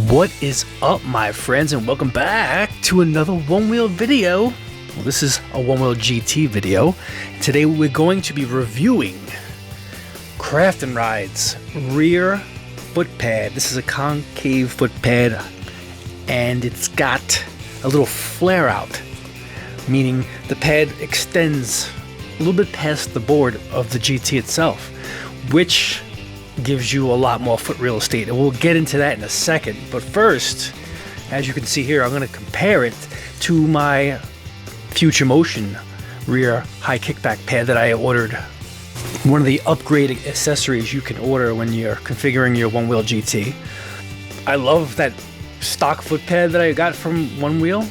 What is up, my friends, and welcome back to another OneWheel video. Well, this is a OneWheel GT video. Today we're going to be reviewing Craft&Ride's rear foot pad. This is a concave foot pad, and it's got a little flare out, meaning the pad extends a little bit past the board of the GT itself, which gives you a lot more foot real estate, and we'll get into that in a second. But first, as you can see here, I'm going to compare it to my Future Motion rear high kickback pad that I ordered. One of the upgraded accessories you can order when you're configuring your OneWheel GT. I love that stock foot pad that I got from OneWheel,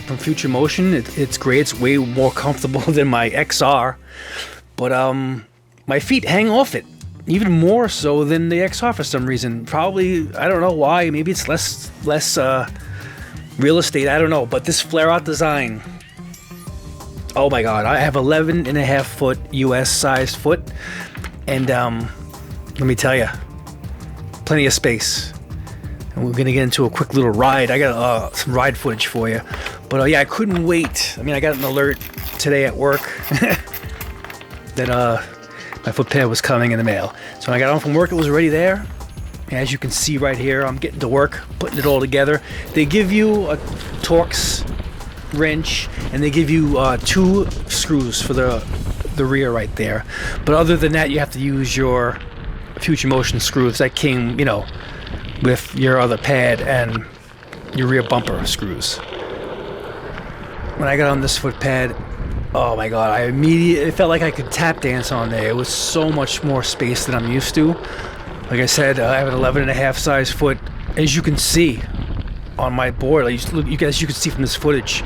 from Future Motion. It's great. It's way more comfortable than my XR, but my feet hang off it even more so than the XR for some reason. Probably, I don't know why. Maybe it's less real estate. I don't know. But this flare out design, oh my god! I have 11.5 foot US sized foot, and let me tell you, plenty of space. And we're gonna get into a quick little ride. I got some ride footage for you. But yeah, I couldn't wait. I mean, I got an alert today at work that my foot pad was coming in the mail. So when I got home from work, it was already there. And as you can see right here, I'm getting to work, putting it all together. They give you a Torx wrench, and they give you 2 screws for the rear right there. But other than that, you have to use your Future Motion screws that came, you know, with your other pad and your rear bumper screws. When I got on this foot pad, oh my god, it felt like I could tap dance on there. It was so much more space than I'm used to. Like I said, I have an 11.5 size foot. As you can see on my board, you guys, you can see from this footage,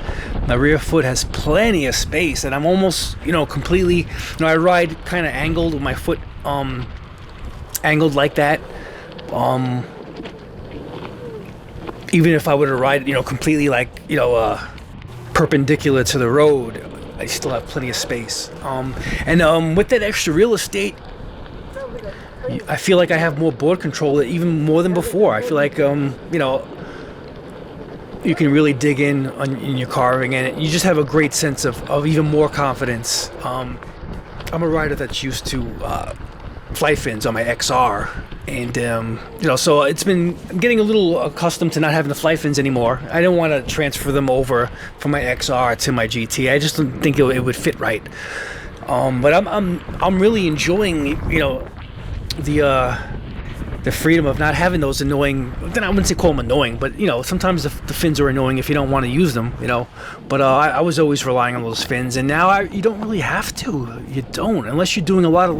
my rear foot has plenty of space, and I'm almost, completely, I ride kind of angled with my foot angled like that. Even if I were to ride, completely like, perpendicular to the road, I still have plenty of space. And with that extra real estate, I feel like I have more board control, even more than before. I feel like, you can really dig in your carving, and you just have a great sense of even more confidence. I'm a rider that's used to flight fins on my XR, and so I'm getting a little accustomed to not having the flight fins anymore. I don't want to transfer them over from my XR to my GT. I just don't think it would fit right. But I'm really enjoying the freedom of not having those annoying, then I wouldn't say call them annoying, but sometimes the fins are annoying if you don't want to use them, but I was always relying on those fins, and now you don't really have to. You don't, unless you're doing a lot of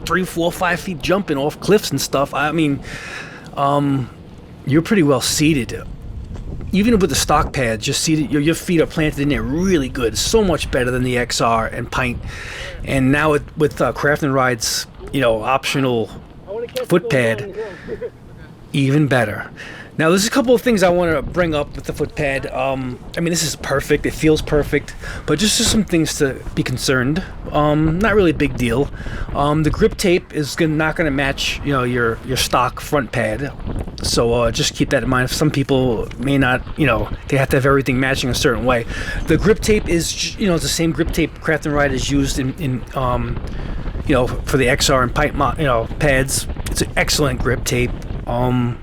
3, 4, 5 feet jumping off cliffs and stuff. I mean, you're pretty well seated. Even with the stock pads, just seated, your feet are planted in there really good, so much better than the XR and Pint. And now with Craft&Ride's optional foot pad, even better. Now there's a couple of things I want to bring up with the foot pad. I mean, this is perfect, it feels perfect, but just some things to be concerned. Not really a big deal. The grip tape is not going to match your stock front pad, so just keep that in mind. Some people may not, they have to have everything matching a certain way. The grip tape is it's the same grip tape Craft&Ride is used in for the XR and Pint pads. It's an excellent grip tape. And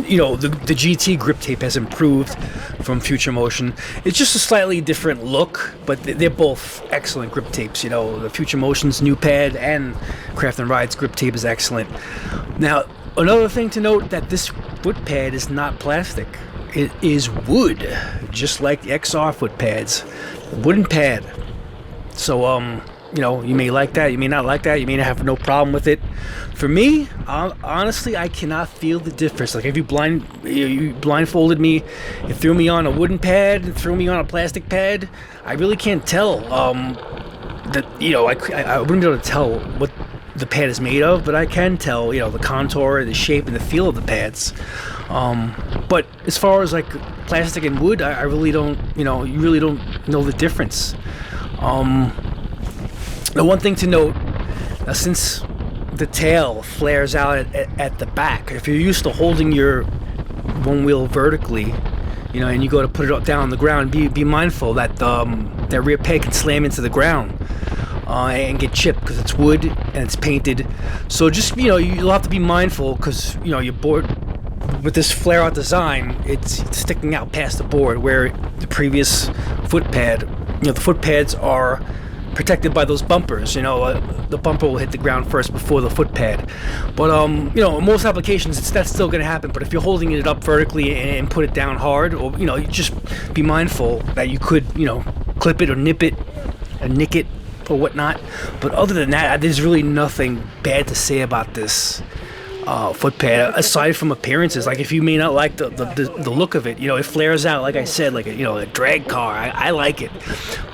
the GT grip tape has improved from Future Motion. It's just a slightly different look, but they're both excellent grip tapes. The Future Motion's new pad and Craft&Ride's grip tape is excellent. Now, another thing to note, that this foot pad is not plastic. It is wood, just like the XR foot pads. Wooden pad. So you may like that, you may not like that, you may have no problem with it. For me, honestly, I cannot feel the difference. Like if you blindfolded me, you threw me on a wooden pad, threw me on a plastic pad, I really can't tell. That I wouldn't be able to tell what the pad is made of, but I can tell the contour, the shape, and the feel of the pads. But as far as like plastic and wood, I really don't. You really don't know the difference. The one thing to note, since the tail flares out at the back. If you're used to holding your one wheel vertically, you know, and you go to put it down on the ground, be mindful that that rear peg can slam into the ground and get chipped because it's wood and it's painted. So just, you know, you'll have to be mindful because, you know, your board with this flare out design, it's sticking out past the board, where the previous foot pad, you know, the foot pads are protected by those bumpers. You know, the bumper will hit the ground first before the foot pad. But you know, in most applications, that's still going to happen. But if you're holding it up vertically and put it down hard, or, you know, you just be mindful that you could, you know, clip it or nip it and nick it or whatnot. But other than that, there's really nothing bad to say about this foot pad, aside from appearances. Like, if you may not like the look of it, you know, it flares out, like I said, like a, you know, a drag car. I like it,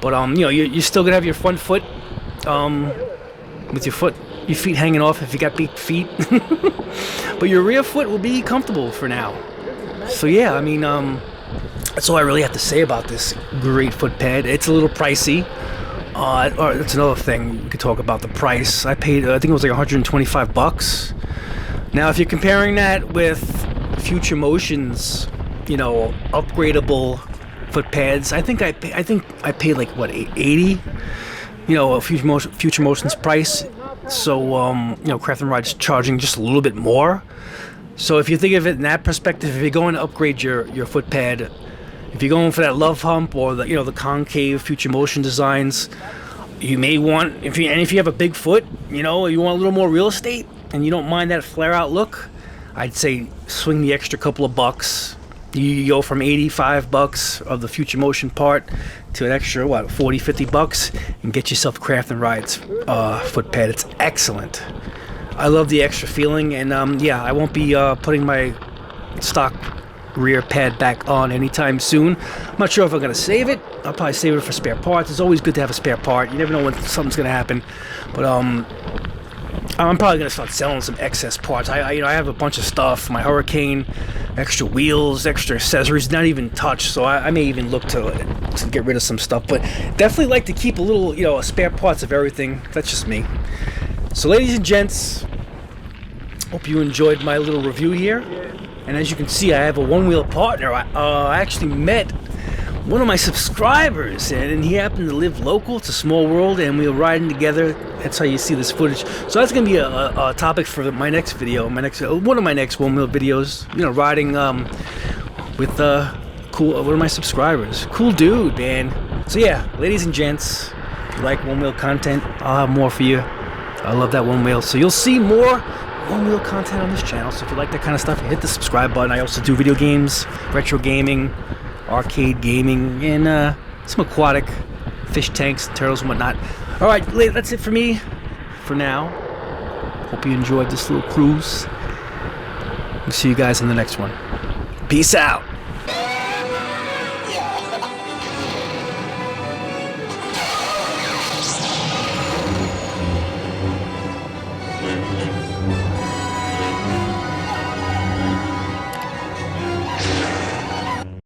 but you know, you're still gonna have your front foot with your feet hanging off if you got big feet, but your rear foot will be comfortable for now. So yeah, I mean, that's all I really have to say about this great foot pad. It's a little pricey. Or that's another thing we could talk about, the price. I paid, I think it was like $125. Now, if you're comparing that with Future Motion's, you know, upgradable foot pads, I think I paid like what, $80, you know, Future Motion's price. So you know, Craft&Ride's charging just a little bit more. So if you think of it in that perspective, if you're going to upgrade your foot pad, if you're going for that love hump or the, you know, the concave Future Motion designs, you may want, if you have a big foot, you know, you want a little more real estate, and you don't mind that flare out look, I'd say swing the extra couple of bucks. You go from $85 of the Future Motion part to an extra, what, $40-50, and get yourself Craft&Ride's foot pad. It's excellent. I love the extra feeling, and yeah, I won't be putting my stock rear pad back on anytime soon. I'm not sure if I'm going to save it. I'll probably save it for spare parts. It's always good to have a spare part. You never know when something's going to happen. But I'm probably going to start selling some excess parts. I have a bunch of stuff. My Hurricane, extra wheels, extra accessories, not even touched. So I may even look to get rid of some stuff. But definitely like to keep a little, you know, spare parts of everything. That's just me. So, ladies and gents, hope you enjoyed my little review here. And as you can see, I have a one-wheel partner. I actually met one of my subscribers, and he happened to live local. It's a small world, and we were riding together. That's how you see this footage. So that's going to be a topic for my next video, one of my next one-wheel videos. You know, riding with one of my subscribers. Cool dude, man. So yeah, ladies and gents, if you like one-wheel content, I'll have more for you. I love that one-wheel. So you'll see more one-wheel content on this channel. So if you like that kind of stuff, hit the subscribe button. I also do video games, retro gaming, arcade gaming, and some aquatic fish tanks, turtles, and whatnot. All right, that's it for me for now. Hope you enjoyed this little cruise. We'll see you guys in the next one. Peace out.